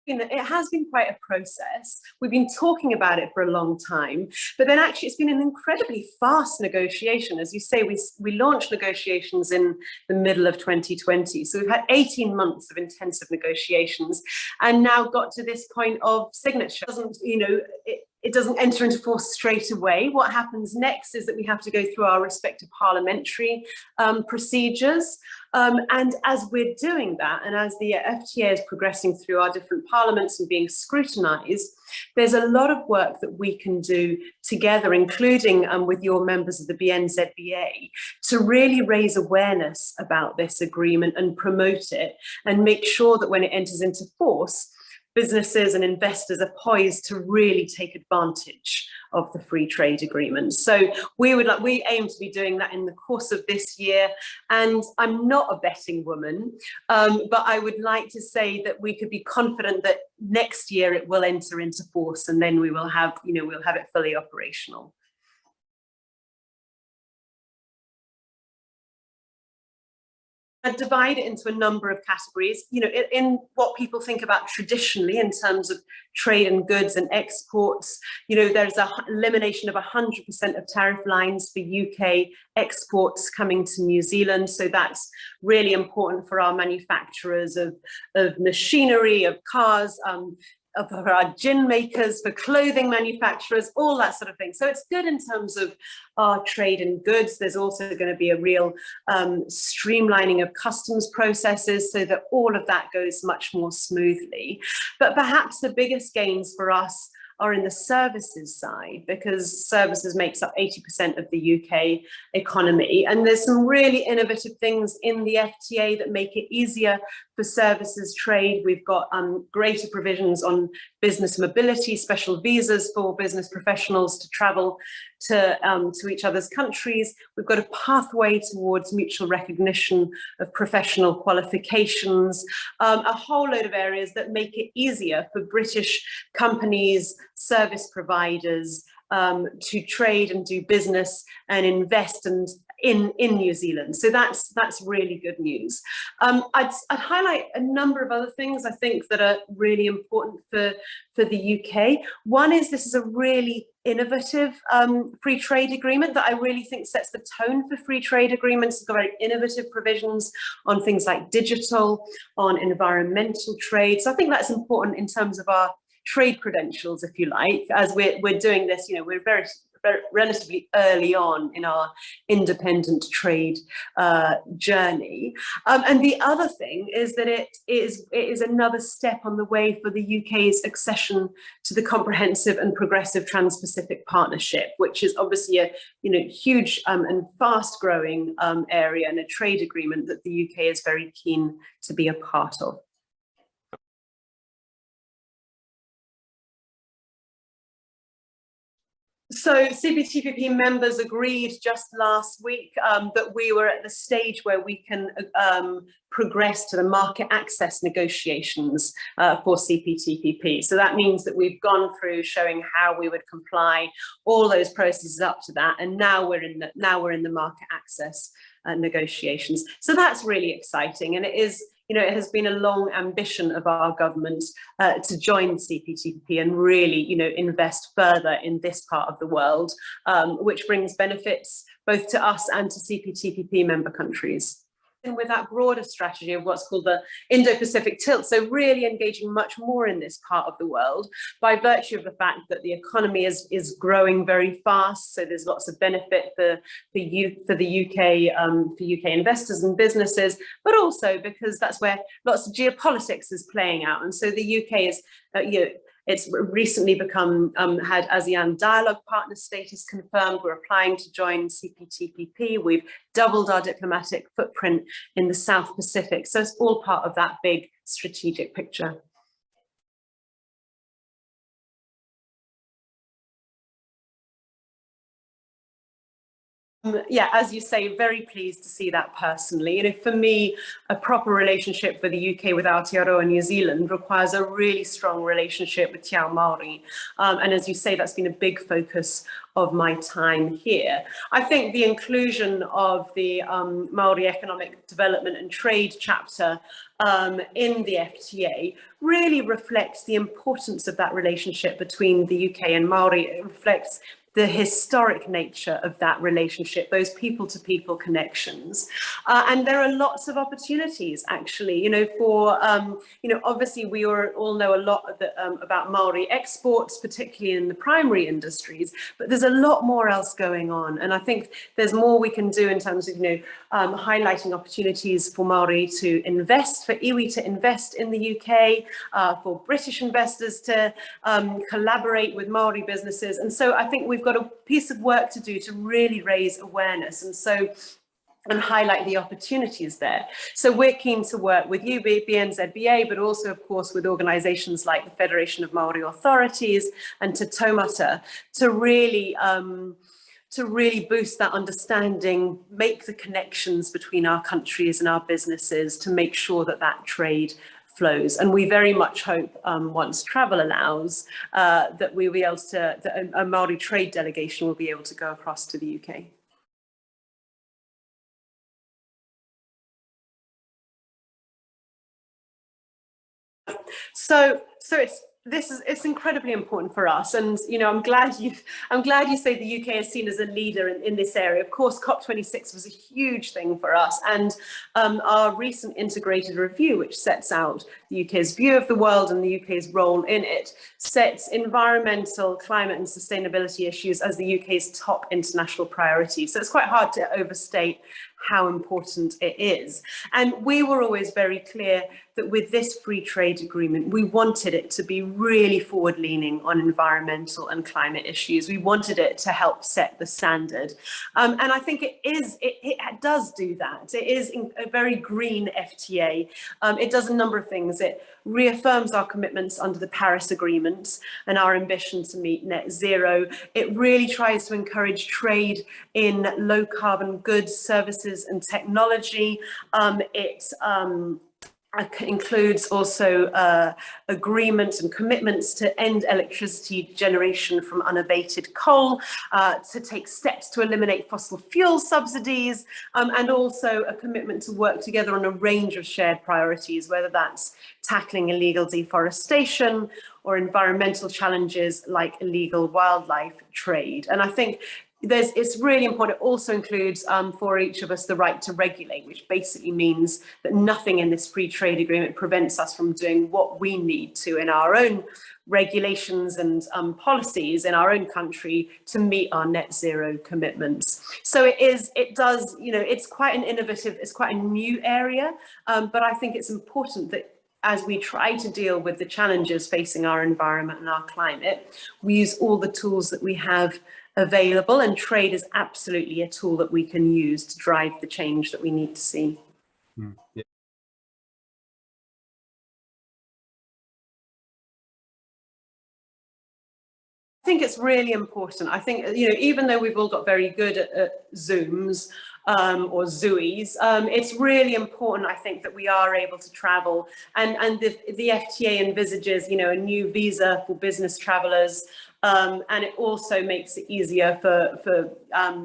It has been quite a process. We've been talking about it for a long time, but then actually it's been an incredibly fast negotiation. As you say, we launched negotiations in the middle of 2020. So we've had 18 months of intensive negotiations and now got to this point of signature. It doesn't enter into force straight away. What happens next is that we have to go through our respective parliamentary procedures. And as we're doing that, and as the FTA is progressing through our different parliaments and being scrutinised, there's a lot of work that we can do together, including with your members of the BNZBA, to really raise awareness about this agreement and promote it and make sure that when it enters into force, businesses and investors are poised to really take advantage of the free trade agreement. So we aim to be doing that in the course of this year. And I'm not a betting woman, but I would like to say that we could be confident that next year it will enter into force, and then we will have, we'll have it fully operational. I divide it into a number of categories, in what people think about traditionally in terms of trade and goods and exports. There's a elimination of 100% of tariff lines for UK exports coming to New Zealand. So that's really important for our manufacturers of machinery, of cars, for our gin makers, for clothing manufacturers, all that sort of thing. So it's good in terms of our trade in goods. There's also going to be a real streamlining of customs processes so that all of that goes much more smoothly. But perhaps the biggest gains for us are in the services side, because services makes up 80% of the UK economy. And there's some really innovative things in the FTA that make it easier for services trade. We've got greater provisions on business mobility, special visas for business professionals to travel to each other's countries. We've got a pathway towards mutual recognition of professional qualifications, a whole load of areas that make it easier for British companies, service providers to trade and do business and invest in New Zealand. So that's really good news. I'd highlight a number of other things I think that are really important for the UK. One is this is a really innovative free trade agreement that I really think sets the tone for free trade agreements. It's got very innovative provisions on things like digital, on environmental trade. So I think that's important in terms of our trade credentials, if you like, as we're doing this. We're very relatively early on in our independent trade journey. And the other thing is that it is another step on the way for the UK's accession to the Comprehensive and Progressive Trans-Pacific Partnership, which is obviously a huge and fast-growing area and a trade agreement that the UK is very keen to be a part of. So CPTPP members agreed just last week that we were at the stage where we can progress to the market access negotiations for CPTPP. So that means that we've gone through showing how we would comply, all those processes up to that, and now we're in the market access negotiations. So that's really exciting, and it is. It has been a long ambition of our government to join CPTPP and really, invest further in this part of the world, which brings benefits both to us and to CPTPP member countries. And with that broader strategy of what's called the Indo-Pacific tilt, so really engaging much more in this part of the world by virtue of the fact that the economy is growing very fast. So there's lots of benefit for the UK investors and businesses, but also because that's where lots of geopolitics is playing out. And so the UK is, it's recently had ASEAN dialogue partner status confirmed. We're applying to join CPTPP. We've doubled our diplomatic footprint in the South Pacific. So it's all part of that big strategic picture. Yeah, as you say, very pleased to see that personally. You know, for me, a proper relationship with the UK, with Aotearoa New Zealand, requires a really strong relationship with Te Ao Māori. And as you say, that's been a big focus of my time here. I think the inclusion of the Māori Economic Development and Trade chapter in the FTA really reflects the importance of that relationship between the UK and Māori. It reflects the historic nature of that relationship, those people-to-people connections. And there are lots of opportunities, actually, you know, for, you know, obviously we all know a lot about Māori exports, particularly in the primary industries, but there's a lot more else going on. And I think there's more we can do in terms of, you know, highlighting opportunities for Māori to invest, for iwi to invest in the UK, for British investors to collaborate with Māori businesses. And so I think we've got a piece of work to do to really raise awareness and highlight the opportunities there. So we're keen to work with you, BNZBA, but also, of course, with organisations like the Federation of Māori Authorities and Te Taumata to really boost that understanding, make the connections between our countries and our businesses to make sure that that trade flows. And we very much hope, once travel allows, that we'll be able to, that a Māori trade delegation will be able to go across to the UK. So it's incredibly important for us, and you know, I'm glad you say the UK is seen as a leader in this area. Of course, COP26 was a huge thing for us, and our recent integrated review, which sets out the UK's view of the world and the UK's role in it, sets environmental, climate and sustainability issues as the UK's top international priority. So it's quite hard to overstate how important it is. And we were always very clear that with this free trade agreement, we wanted it to be really forward-leaning on environmental and climate issues. We wanted it to help set the standard. And I think it does do that. It is a very green FTA. It does a number of things. It reaffirms our commitments under the Paris Agreement and our ambition to meet net zero. It really tries to encourage trade in low carbon goods, services and technology. It includes also agreements and commitments to end electricity generation from unabated coal, to take steps to eliminate fossil fuel subsidies, and also a commitment to work together on a range of shared priorities, whether that's tackling illegal deforestation or environmental challenges like illegal wildlife trade. And I think it's really important. It also includes for each of us the right to regulate, which basically means that nothing in this free trade agreement prevents us from doing what we need to in our own regulations and policies in our own country to meet our net zero commitments. So it does, you know, it's quite an innovative, it's quite a new area, but I think it's important that as we try to deal with the challenges facing our environment and our climate, we use all the tools that we have available, and trade is absolutely a tool that we can use to drive the change that we need to see. Yeah. I think it's really important. I think, you know, even though we've all got very good at Zooms or Zooies, it's really important, I think, that we are able to travel. And the FTA envisages, you know, a new visa for business travellers. And it also makes it easier for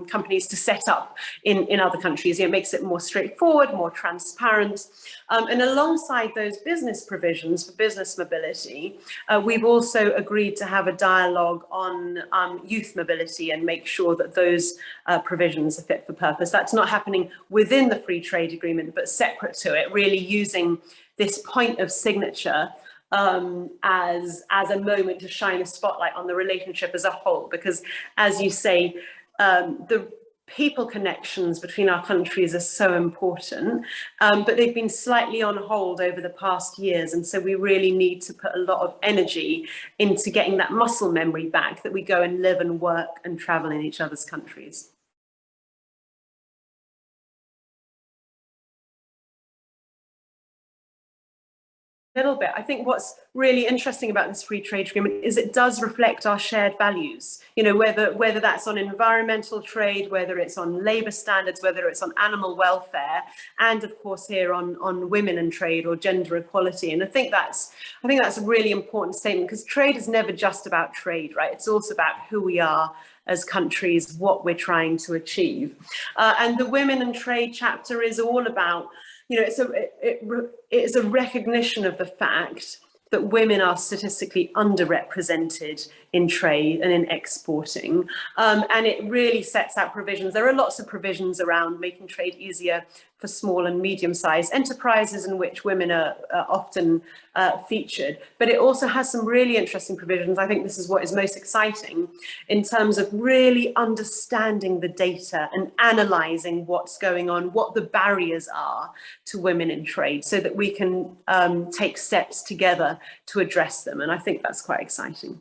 companies to set up in other countries. It makes it more straightforward, more transparent. And alongside those business provisions for business mobility, we've also agreed to have a dialogue on youth mobility and make sure that those provisions are fit for purpose. That's not happening within the free trade agreement, but separate to it, really using this point of signature as a moment to shine a spotlight on the relationship as a whole, because as you say, the people connections between our countries are so important, but they've been slightly on hold over the past years, and so we really need to put a lot of energy into getting that muscle memory back, that we go and live and work and travel in each other's countries. Little bit. I think what's really interesting about this free trade agreement is it does reflect our shared values, you know, whether that's on environmental trade, whether it's on labour standards, whether it's on animal welfare, and of course here on women and trade or gender equality. And I think that's a really important statement, because trade is never just about trade, right? It's also about who we are as countries, what we're trying to achieve. And the Women and Trade chapter is all about, you know, it's a recognition of the fact that women are statistically underrepresented in trade and in exporting. And it really sets out provisions. There are lots of provisions around making trade easier for small and medium-sized enterprises in which women are often featured. But it also has some really interesting provisions. I think this is what is most exciting in terms of really understanding the data and analysing what's going on, what the barriers are to women in trade, so that we can take steps together to address them. And I think that's quite exciting.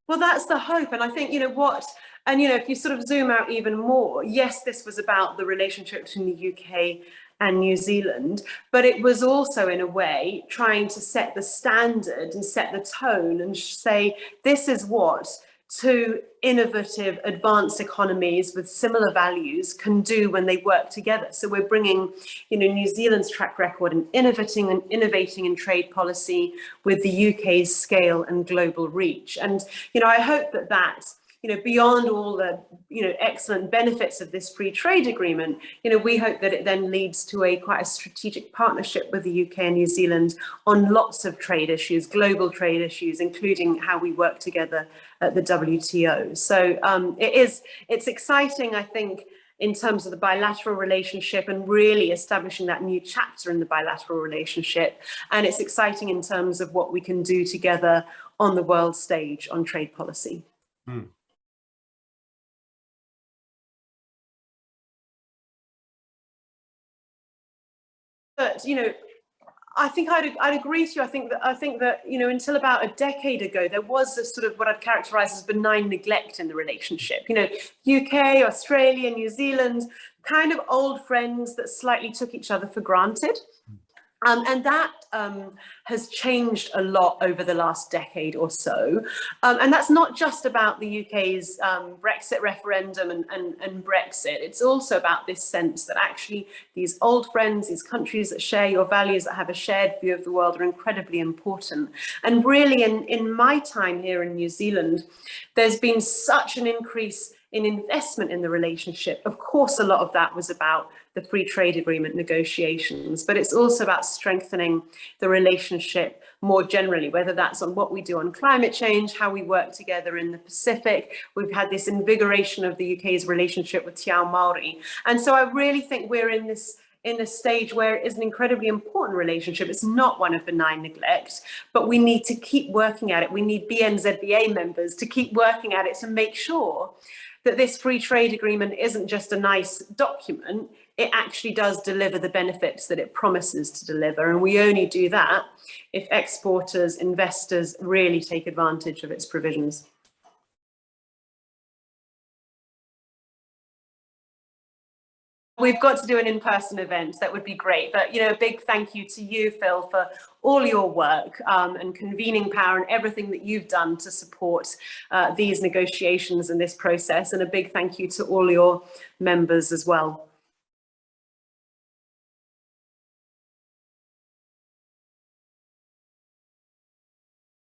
Well, that's the hope. And I think, you know, if you sort of zoom out even more, yes, this was about the relationship between the UK and New Zealand, but it was also, in a way, trying to set the standard and set the tone and say, this is what two innovative, advanced economies with similar values can do when they work together. So we're bringing, you know, New Zealand's track record in innovating in trade policy with the UK's scale and global reach. And, you know, I hope that you know, beyond all the, you know, excellent benefits of this free trade agreement, you know, we hope that it then leads to quite a strategic partnership with the UK and New Zealand on lots of trade issues, global trade issues, including how we work together at the WTO. So it's exciting, I think, in terms of the bilateral relationship and really establishing that new chapter in the bilateral relationship. And it's exciting in terms of what we can do together on the world stage on trade policy. But, you know, I think I'd agree with you. I think that, you know, until about a decade ago, there was a sort of what I'd characterize as benign neglect in the relationship. You know, UK, Australia, New Zealand, kind of old friends that slightly took each other for granted. And that has changed a lot over the last decade or so. And that's not just about the UK's Brexit referendum and Brexit. It's also about this sense that actually these old friends, these countries that share your values, that have a shared view of the world, are incredibly important. And really, in my time here in New Zealand, there's been such an increase in investment in the relationship. Of course, a lot of that was about the free trade agreement negotiations, but it's also about strengthening the relationship more generally, whether that's on what we do on climate change, how we work together in the Pacific. We've had this invigoration of the UK's relationship with Te Ao Māori. And so I really think we're in a stage where it is an incredibly important relationship. It's not one of benign neglect, but we need to keep working at it. We need BNZBA members to keep working at it to make sure that this free trade agreement isn't just a nice document, it actually does deliver the benefits that it promises to deliver. And we only do that if exporters, investors really take advantage of its provisions. We've got to do an in-person event. That would be great. But, you know, a big thank you to you, Phil, for all your work and convening power and everything that you've done to support these negotiations and this process. And a big thank you to all your members as well.